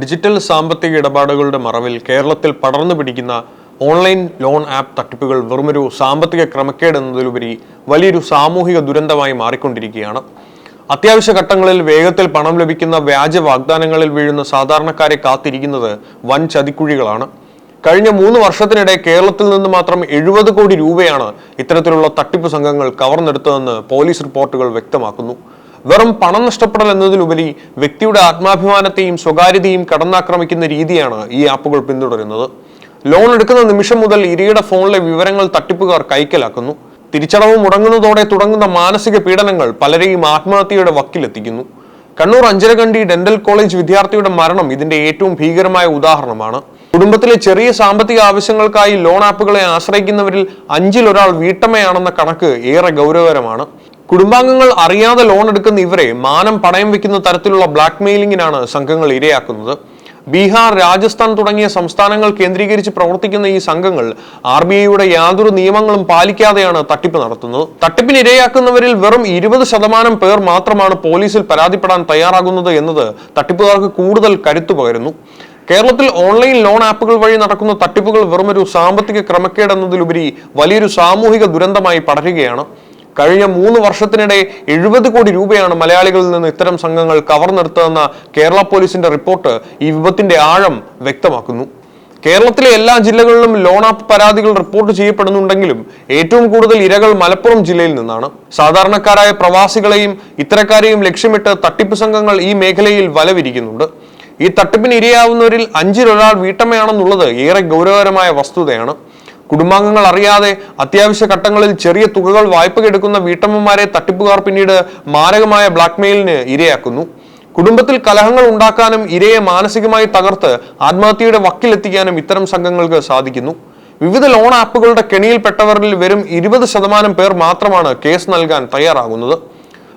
Digital സാമ്പത്തിക ഇടപാടുകളുടെ മറവിൽ കേരളത്തിൽ പടർന്നു പിടിക്കുന്ന ഓൺലൈൻ ലോൺ ആപ്പ് തട്ടിപ്പുകൾ വെറുമൊരു സാമ്പത്തിക ക്രമക്കേട് എന്നതിലുപരി വലിയൊരു സാമൂഹിക ദുരന്തമായി മാറിക്കൊണ്ടിരിക്കുകയാണ്. അത്യാവശ്യ ഘട്ടങ്ങളിൽ വേഗത്തിൽ പണം ലഭിക്കുന്ന വ്യാജ വാഗ്ദാനങ്ങളിൽ വീഴുന്ന സാധാരണക്കാരെ കാത്തിരിക്കുന്നത് വൻ ചതിക്കുഴികളാണ്. കഴിഞ്ഞ 3 വർഷത്തിനിടെ കേരളത്തിൽ നിന്ന് മാത്രം 70 കോടി രൂപയാണ് ഇത്തരത്തിലുള്ള തട്ടിപ്പ് സംഘങ്ങൾ കവർന്നെടുത്തതെന്ന് പോലീസ് റിപ്പോർട്ടുകൾ വ്യക്തമാക്കുന്നു. വെറും പണം നഷ്ടപ്പെടൽ എന്നതിലുപരി വ്യക്തിയുടെ ആത്മാഭിമാനത്തെയും സ്വകാര്യതയും കടന്നാക്രമിക്കുന്ന രീതിയാണ് ഈ ആപ്പുകൾ പിന്തുടരുന്നത്. ലോൺ എടുക്കുന്ന നിമിഷം മുതൽ ഇരയുടെ ഫോണിലെ വിവരങ്ങൾ തട്ടിപ്പുകാർ കൈക്കലാക്കുന്നു. തിരിച്ചടവ് മുടങ്ങുന്നതോടെ തുടങ്ങുന്ന മാനസിക പീഡനങ്ങൾ പലരെയും ആത്മഹത്യയുടെ വക്കിലെത്തിക്കുന്നു. കണ്ണൂർ അഞ്ചരക്കണ്ടി ഡെന്റൽ കോളേജ് വിദ്യാർത്ഥിയുടെ മരണം ഇതിന്റെ ഏറ്റവും ഭീകരമായ ഉദാഹരണമാണ്. കുടുംബത്തിലെ ചെറിയ സാമ്പത്തിക ആവശ്യങ്ങൾക്കായി ലോൺ ആപ്പുകളെ ആശ്രയിക്കുന്നവരിൽ 5-ൽ 1 വീട്ടമ്മയാണെന്ന കണക്ക് ഏറെ ഗൗരവകരമാണ്. കുടുംബാംഗങ്ങൾ അറിയാതെ ലോൺ എടുക്കുന്ന ഇവരെ മാനം പണയം വെക്കുന്ന തരത്തിലുള്ള ബ്ലാക്ക് മെയിലിംഗിനാണ് സംഘങ്ങൾ ഇരയാക്കുന്നത്. ബീഹാർ, രാജസ്ഥാൻ തുടങ്ങിയ സംസ്ഥാനങ്ങൾ കേന്ദ്രീകരിച്ച് പ്രവർത്തിക്കുന്ന ഈ സംഘങ്ങൾ RBIയുടെ യാതൊരു നിയമങ്ങളും പാലിക്കാതെയാണ് തട്ടിപ്പ് നടത്തുന്നത്. തട്ടിപ്പിന് ഇരയാക്കുന്നവരിൽ വെറും 20% പേർ മാത്രമാണ് പോലീസിൽ പരാതിപ്പെടാൻ തയ്യാറാകുന്നത് എന്നത് തട്ടിപ്പുകാർക്ക് കൂടുതൽ കരുത്തു പകരുന്നു. കേരളത്തിൽ ഓൺലൈൻ ലോൺ ആപ്പുകൾ വഴി നടക്കുന്ന തട്ടിപ്പുകൾ വെറുമൊരു സാമ്പത്തിക ക്രമക്കേട് എന്നതിലുപരി വലിയൊരു സാമൂഹിക ദുരന്തമായി പടരുകയാണ്. കഴിഞ്ഞ 3 വർഷത്തിനിടെ 70 കോടി രൂപയാണ് മലയാളികളിൽ നിന്ന് ഇത്തരം സംഘങ്ങൾ കവർന്നെടുത്തതെന്ന കേരള പോലീസിന്റെ റിപ്പോർട്ട് ഈ വിപത്തിന്റെ ആഴം വ്യക്തമാക്കുന്നു. കേരളത്തിലെ എല്ലാ ജില്ലകളിലും ലോൺ ആപ്പ് പരാതികൾ റിപ്പോർട്ട് ചെയ്യപ്പെടുന്നുണ്ടെങ്കിലും ഏറ്റവും കൂടുതൽ ഇരകൾ മലപ്പുറം ജില്ലയിൽ നിന്നാണ്. സാധാരണക്കാരായ പ്രവാസികളെയും ഇത്തരക്കാരെയും ലക്ഷ്യമിട്ട് തട്ടിപ്പ് സംഘങ്ങൾ ഈ മേഖലയിൽ വലവിരിക്കുന്നുണ്ട്. ഈ തട്ടിപ്പിന് ഇരയാവുന്നവരിൽ 5-ൽ 1 വീട്ടമ്മയാണെന്നുള്ളത് ഏറെ ഗൗരവകരമായ വസ്തുതയാണ്. കുടുംബാംഗങ്ങൾ അറിയാതെ അത്യാവശ്യ ഘട്ടങ്ങളിൽ ചെറിയ തുകകൾ വായ്പയെടുക്കുന്ന വീട്ടമ്മമാരെ തട്ടിപ്പുകാർ പിന്നീട് മാരകമായ ബ്ലാക്ക്മെയിലിന് ഇരയാക്കുന്നു. കുടുംബത്തിൽ കലഹങ്ങൾ ഉണ്ടാക്കാനും ഇരയെ മാനസികമായി തകർത്ത് ആത്മഹത്യയുടെ വക്കിലെത്തിക്കാനും ഇത്തരം സംഘങ്ങൾക്ക് സാധിക്കുന്നു. വിവിധ ലോൺ ആപ്പുകളുടെ കെണിയിൽപ്പെട്ടവരിൽ വെറും 20% പേർ മാത്രമാണ് കേസ് നൽകാൻ തയ്യാറാകുന്നത്.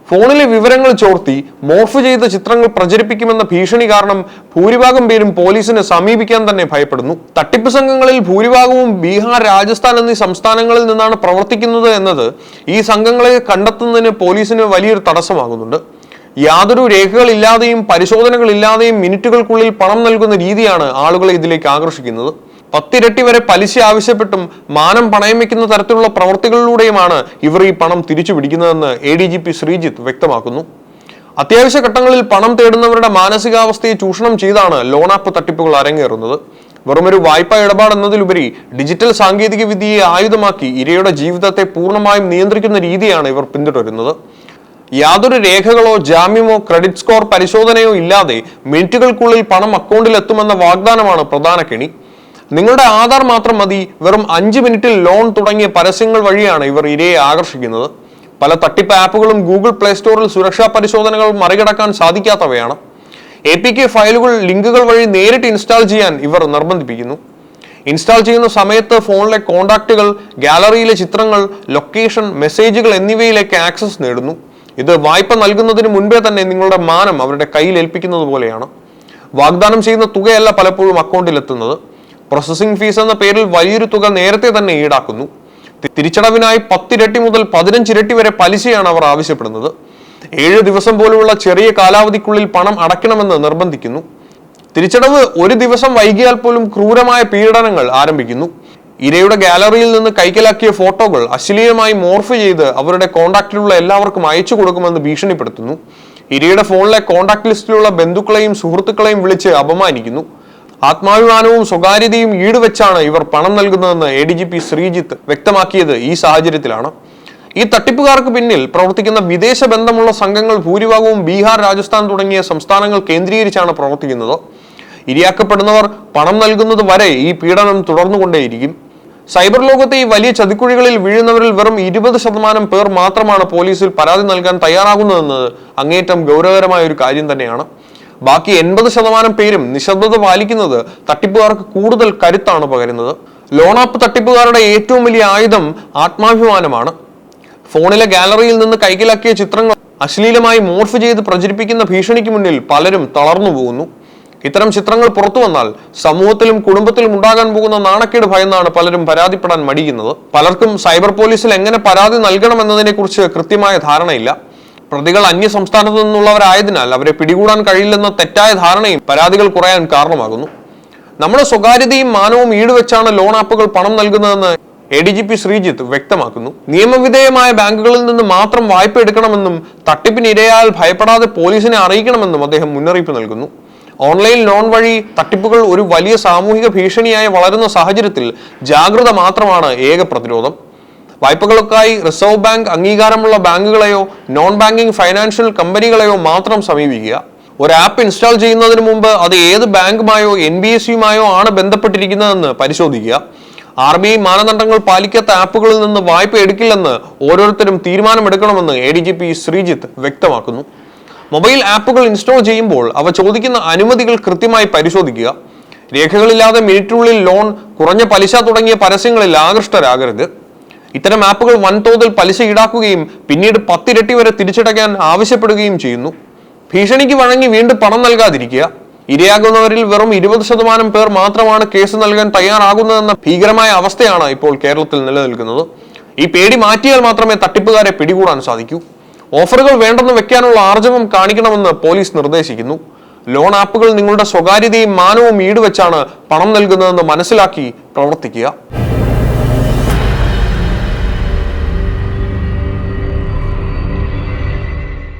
ഫോണിലെ വിവരങ്ങൾ ചോർത്തി മോർഫ് ചെയ്ത ചിത്രങ്ങൾ പ്രചരിപ്പിക്കുമെന്ന ഭീഷണി കാരണം ഭൂരിഭാഗം പേരും പോലീസിനെ സമീപിക്കാൻ തന്നെ ഭയപ്പെടുന്നു. തട്ടിപ്പ് സംഘങ്ങളിൽ ഭൂരിഭാഗവും ബീഹാർ, രാജസ്ഥാൻ എന്നീ സംസ്ഥാനങ്ങളിൽ നിന്നാണ് പ്രവർത്തിക്കുന്നത് എന്നത് ഈ സംഘങ്ങളെ കണ്ടെത്തുന്നതിന് പോലീസിന് വലിയൊരു തടസ്സമാകുന്നുണ്ട്. യാതൊരു രേഖകളില്ലാതെയും പരിശോധനകളില്ലാതെയും മിനിറ്റുകൾക്കുള്ളിൽ പണം നൽകുന്ന രീതിയാണ് ആളുകളെ ഇതിലേക്ക് ആകർഷിക്കുന്നത്. 10 ഇരട്ടി വരെ പലിശ ആവശ്യപ്പെട്ടും മാനം പണയം വെക്കുന്ന തരത്തിലുള്ള പ്രവൃത്തികളിലൂടെയുമാണ് ഇവർ ഈ പണം തിരിച്ചു പിടിക്കുന്നതെന്ന് ADGP ശ്രീജിത്ത് വ്യക്തമാക്കുന്നു. അത്യാവശ്യ ഘട്ടങ്ങളിൽ പണം തേടുന്നവരുടെ മാനസികാവസ്ഥയെ ചൂഷണം ചെയ്താണ് ലോൺ ആപ്പ് തട്ടിപ്പുകൾ അരങ്ങേറുന്നത്. വെറുമൊരു വായ്പാ ഇടപാട് എന്നതിലുപരി ഡിജിറ്റൽ സാങ്കേതിക വിദ്യയെ ആയുധമാക്കി ഇരയുടെ ജീവിതത്തെ പൂർണ്ണമായും നിയന്ത്രിക്കുന്ന രീതിയാണ് ഇവർ പിന്തുടരുന്നത്. യാതൊരു രേഖകളോ ജാമ്യമോ ക്രെഡിറ്റ് സ്കോർ പരിശോധനയോ ഇല്ലാതെ മിനിറ്റുകൾക്കുള്ളിൽ പണം അക്കൗണ്ടിൽ എത്തുമെന്ന വാഗ്ദാനമാണ് പ്രധാന കെണി. നിങ്ങളുടെ ആധാർ മാത്രം മതി, വെറും 5 മിനിറ്റിൽ ലോൺ തുടങ്ങിയ പരസ്യങ്ങൾ വഴിയാണ് ഇവർ ഇരയെ ആകർഷിക്കുന്നത്. പല തട്ടിപ്പ് ആപ്പുകളും ഗൂഗിൾ പ്ലേ സ്റ്റോറിൽ സുരക്ഷാ പരിശോധനകൾ മറികടക്കാൻ സാധിക്കാത്തവയാണ്. APK ഫയലുകൾ ലിങ്കുകൾ വഴി നേരിട്ട് ഇൻസ്റ്റാൾ ചെയ്യാൻ ഇവർ നിർബന്ധിപ്പിക്കുന്നു. ഇൻസ്റ്റാൾ ചെയ്യുന്ന സമയത്ത് ഫോണിലെ കോണ്ടാക്റ്റുകൾ, ഗാലറിയിലെ ചിത്രങ്ങൾ, ലൊക്കേഷൻ, മെസ്സേജുകൾ എന്നിവയിലേക്ക് ആക്സസ് നേടുന്നു. ഇത് വായ്പ നൽകുന്നതിന് മുൻപേ തന്നെ നിങ്ങളുടെ മാനം അവരുടെ കയ്യിൽ ഏൽപ്പിക്കുന്നത് പോലെയാണ്. വാഗ്ദാനം ചെയ്യുന്ന തുകയല്ല പലപ്പോഴും അക്കൗണ്ടിൽ എത്തുന്നത്. പ്രോസസിംഗ് ഫീസ് എന്ന പേരിൽ വലിയൊരു തുക നേരത്തെ തന്നെ ഈടാക്കുന്നു. തിരിച്ചടവിനായി 10 ഇരട്ടി മുതൽ 15 ഇരട്ടി വരെ പലിശയാണ് അവർ ആവശ്യപ്പെടുന്നത്. 7 ദിവസം പോലുള്ള ചെറിയ കാലാവധിക്കുള്ളിൽ പണം അടയ്ക്കണമെന്ന് നിർബന്ധിക്കുന്നു. തിരിച്ചടവ് 1 ദിവസം വൈകിയാൽ പോലും ക്രൂരമായ പീഡനങ്ങൾ ആരംഭിക്കുന്നു. ഇരയുടെ ഗാലറിയിൽ നിന്ന് കൈക്കലാക്കിയ ഫോട്ടോകൾ അശ്ലീലമായി മോർഫ് ചെയ്ത് അവരുടെ കോണ്ടാക്റ്റിലുള്ള എല്ലാവർക്കും അയച്ചു കൊടുക്കുമെന്ന് ഭീഷണിപ്പെടുത്തുന്നു. ഇരയുടെ ഫോണിലെ കോണ്ടാക്ട് ലിസ്റ്റിലുള്ള ബന്ധുക്കളെയും സുഹൃത്തുക്കളെയും വിളിച്ച് അപമാനിക്കുന്നു. ആത്മാഭിമാനവും സ്വകാര്യതയും ഈടുവെച്ചാണ് ഇവർ പണം നൽകുന്നതെന്ന് ADGP ശ്രീജിത്ത് വ്യക്തമാക്കിയത് ഈ സാഹചര്യത്തിലാണ്. ഈ തട്ടിപ്പുകാർക്ക് പിന്നിൽ പ്രവർത്തിക്കുന്ന വിദേശ ബന്ധമുള്ള സംഘങ്ങൾ ഭൂരിഭാഗവും ബീഹാർ, രാജസ്ഥാൻ തുടങ്ങിയ സംസ്ഥാനങ്ങൾ കേന്ദ്രീകരിച്ചാണ് പ്രവർത്തിക്കുന്നത്. ഇരയാക്കപ്പെടുന്നവർ പണം നൽകുന്നത് വരെ ഈ പീഡനം തുടർന്നുകൊണ്ടേയിരിക്കും. സൈബർ ലോകത്തെ ഈ വലിയ ചതിക്കുഴികളിൽ വീഴുന്നവരിൽ വെറും 20% പേർ മാത്രമാണ് പോലീസിൽ പരാതി നൽകാൻ തയ്യാറാകുന്നതെന്നത് അങ്ങേയറ്റം ഗൗരവകരമായ ഒരു കാര്യം തന്നെയാണ്. ബാക്കി 80% പേരും നിശബ്ദത പാലിക്കുന്നത് തട്ടിപ്പുകാർക്ക് കൂടുതൽ കരുത്താണ് പകരുന്നത്. ലോൺ ആപ്പ് തട്ടിപ്പുകാരുടെ ഏറ്റവും വലിയ ആയുധം ആത്മാഭിമാനമാണ്. ഫോണിലെ ഗാലറിയിൽ നിന്ന് കൈക്കലാക്കിയ ചിത്രങ്ങൾ അശ്ലീലമായി മോർഫ് ചെയ്ത് പ്രചരിപ്പിക്കുന്ന ഭീഷണിക്ക് മുന്നിൽ പലരും തളർന്നു പോകുന്നു. ഇത്തരം ചിത്രങ്ങൾ പുറത്തു വന്നാൽ സമൂഹത്തിലും കുടുംബത്തിലും ഉണ്ടാകാൻ പോകുന്ന നാണക്കേട് ഭയന്നാണ് പലരും പരാതിപ്പെടാൻ മടിക്കുന്നത്. പലർക്കും സൈബർ പോലീസിൽ എങ്ങനെ പരാതി നൽകണമെന്നതിനെ കുറിച്ച് കൃത്യമായ ധാരണയില്ല. പ്രതികൾ അന്യ സംസ്ഥാനത്തു നിന്നുള്ളവരായതിനാൽ അവരെ പിടികൂടാൻ കഴിയില്ലെന്ന തെറ്റായ ധാരണയും പരാതികൾ കുറയാൻ കാരണമാകുന്നു. നമ്മുടെ സ്വകാര്യതയും മാനവും ഈടുവെച്ചാണ് ലോൺ ആപ്പുകൾ പണം നൽകുന്നതെന്ന് ADGP ശ്രീജിത്ത് വ്യക്തമാക്കുന്നു. നിയമവിധേയമായ ബാങ്കുകളിൽ നിന്ന് മാത്രം വായ്പ എടുക്കണമെന്നും തട്ടിപ്പിന് ഇരയാൽ ഭയപ്പെടാതെ പോലീസിനെ അറിയിക്കണമെന്നും അദ്ദേഹം മുന്നറിയിപ്പ് നൽകുന്നു. ഓൺലൈൻ ലോൺ വഴി തട്ടിപ്പുകൾ ഒരു വലിയ സാമൂഹിക ഭീഷണിയായി വളരുന്ന സാഹചര്യത്തിൽ ജാഗ്രത മാത്രമാണ് ഏക പ്രതിരോധം. വായ്പകൾക്കായി റിസർവ് ബാങ്ക് അംഗീകാരമുള്ള ബാങ്കുകളെയോ നോൺ ബാങ്കിംഗ് ഫൈനാൻഷ്യൽ കമ്പനികളെയോ മാത്രം സമീപിക്കുക. ഒരു ആപ്പ് ഇൻസ്റ്റാൾ ചെയ്യുന്നതിന് മുമ്പ് അത് ഏത് ബാങ്കുമായോ NBFCയുമായോ ആണ് ബന്ധപ്പെട്ടിരിക്കുന്നതെന്ന് പരിശോധിക്കുക. RBI മാനദണ്ഡങ്ങൾ പാലിക്കാത്ത ആപ്പുകളിൽ നിന്ന് വായ്പ എടുക്കില്ലെന്ന് ഓരോരുത്തരും തീരുമാനമെടുക്കണമെന്ന് ADGP ശ്രീജിത്ത് വ്യക്തമാക്കുന്നു. മൊബൈൽ ആപ്പുകൾ ഇൻസ്റ്റാൾ ചെയ്യുമ്പോൾ അവ ചോദിക്കുന്ന അനുമതികൾ കൃത്യമായി പരിശോധിക്കുക. രേഖകളില്ലാതെ മിനിറ്റിനുള്ളിൽ ലോൺ, കുറഞ്ഞ പലിശ തുടങ്ങിയ പരസ്യങ്ങളിൽ ആകൃഷ്ടരാകരുത്. ഇത്തരം ആപ്പുകൾ വൻതോതിൽ പലിശ ഈടാക്കുകയും പിന്നീട് 10 ഇരട്ടി വരെ തിരിച്ചടയ്ക്കാൻ ആവശ്യപ്പെടുകയും ചെയ്യുന്നു. ഭീഷണിക്ക് വഴങ്ങി വീണ്ടും പണം നൽകാതിരിക്കുക. ഇരയാകുന്നവരിൽ വെറും 20% പേർ മാത്രമാണ് കേസ് നൽകാൻ തയ്യാറാകുന്നതെന്ന ഭീകരമായ അവസ്ഥയാണ് ഇപ്പോൾ കേരളത്തിൽ നിലനിൽക്കുന്നത്. ഈ പേടി മാറ്റിയാൽ മാത്രമേ തട്ടിപ്പുകാരെ പിടികൂടാൻ സാധിക്കൂ. ഓഫറുകൾ വേണ്ടെന്ന് വെക്കാനുള്ള ആർജവം കാണിക്കണമെന്ന് പോലീസ് നിർദ്ദേശിക്കുന്നു. ലോൺ ആപ്പുകൾ നിങ്ങളുടെ സ്വകാര്യതയും മാനവും ഈടുവെച്ചാണ് പണം നൽകുന്നതെന്ന് മനസ്സിലാക്കി പ്രവർത്തിക്കുക.